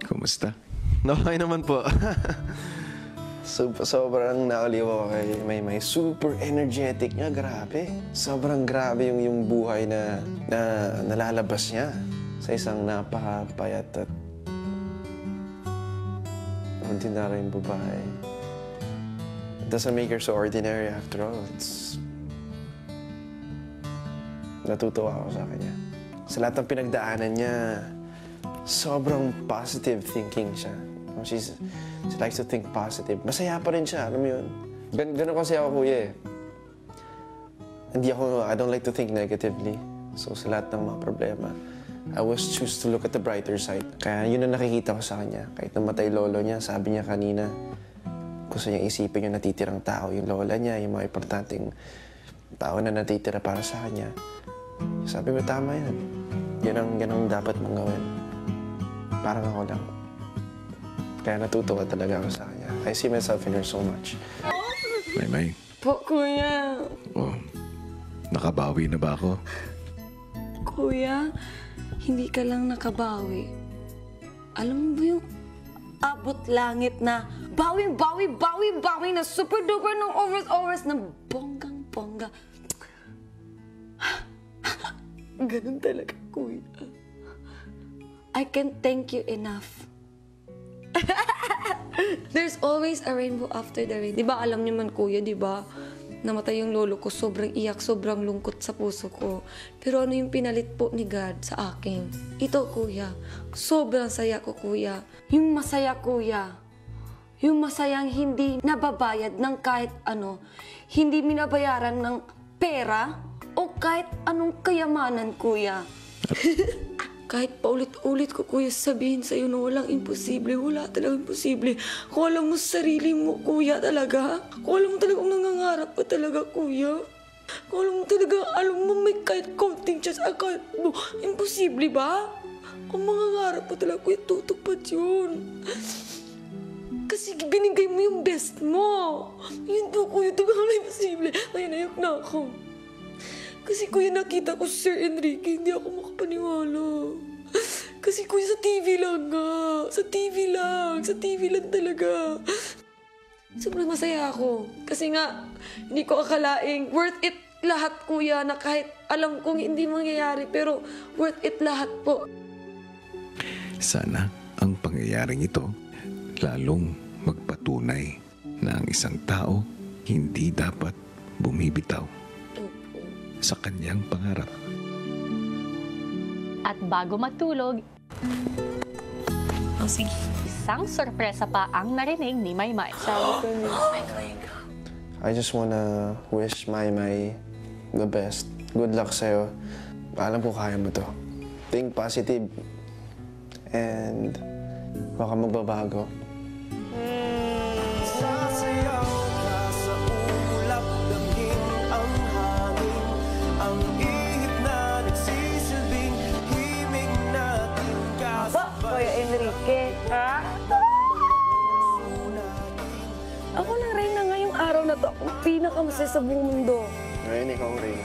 Kumusta? Okay naman po. Sobrang naaliw ako kay Maymay. Super energetic niya, grabe. Sobrang grabe yung buhay na nalalabas niya sa isang napakapayat at ordinaryong babae. It doesn't make her so ordinary after all. Natutuwa ako sa kanya. Sa lahat ng pinagdaanan niya, sobrang positive thinking siya. She likes to think positive. Masaya pa rin siya, alam mo yun. Ganun kasi ako, kuya eh. I don't like to think negatively. So sa lahat ng mga problema, I always choose to look at the brighter side. Kaya yun ang nakikita ko sa kanya. Kahit namatay lolo niya, sabi niya kanina, gusto niya isipin yung natitirang tao, yung lola niya, yung mga importanteng tao na natitira para sa kanya. Sabi ko, tama yan. Yan ang dapat mong gawin. Parang ako lang. Kaya natutuwa talaga ako sa kanya. I see myself in her so much. Maymay. Po, kuya. Oh, nakabawi na ba ako? Kuya, hindi ka lang nakabawi. Alam mo ba yung abot langit na bawi na super duper ng oras na bonggang-bongga. Ganun talaga, kuya. I can't thank you enough. There's always a rainbow after the rain. Di ba alam niyo man, kuya, di ba? Namatay yung lolo ko, sobrang iyak, sobrang lungkot sa puso ko. Pero ano yung pinalit po ni God sa akin? Ito, kuya. Sobrang saya ko, kuya. Yung masaya, kuya. Yung masayang hindi nababayad ng kahit ano. Hindi minabayaran ng pera o kahit anong kayamanan, kuya. Kahit paulit-ulit ko, kuya, sabihin sa'yo na walang imposible. Wala talagang imposible. Kung alam mo sa sarili mo, kuya, talaga. Kung alam mo talaga kung nangangarap ka talaga, kuya. Kung alam mo may kahit konting chance, kahit mo, imposible ba? Kung mangangarap ka talaga, kuya, tutupad yun. Kasi binigay mo yung best mo. Yun to, kuya, talaga wala imposible. Ay, nayok na ako. Kasi kuya, nakita ko si Sir Enrique, hindi ako makapaniwala. Kasi kuya, sa TV lang nga. Sa TV lang talaga. Sobrang masaya ako. Kasi nga, hindi ko akalaing worth it lahat, kuya, na kahit alam kong hindi mangyayari, pero worth it lahat po. Sana ang pangyayaring ito lalong magpatunay na ang isang tao hindi dapat bumibitaw sa kanyang pangarap. At bago matulog, Sige. isang sorpresa pa ang narinig ni Maymay. I just wanna wish Maymay the best. Good luck sa'yo. Alam ko kaya mo to. Think positive. And baka magbabago. Sasayaw ka sa ulap, damhin ang hangin, ang ihip na nagsisilbing himig natin kasabay. Kuya Enrique, ha? Ako na rin na ngayong araw na to, akong pinakamasaya sa buong mundo. Ngayon ikaw rin.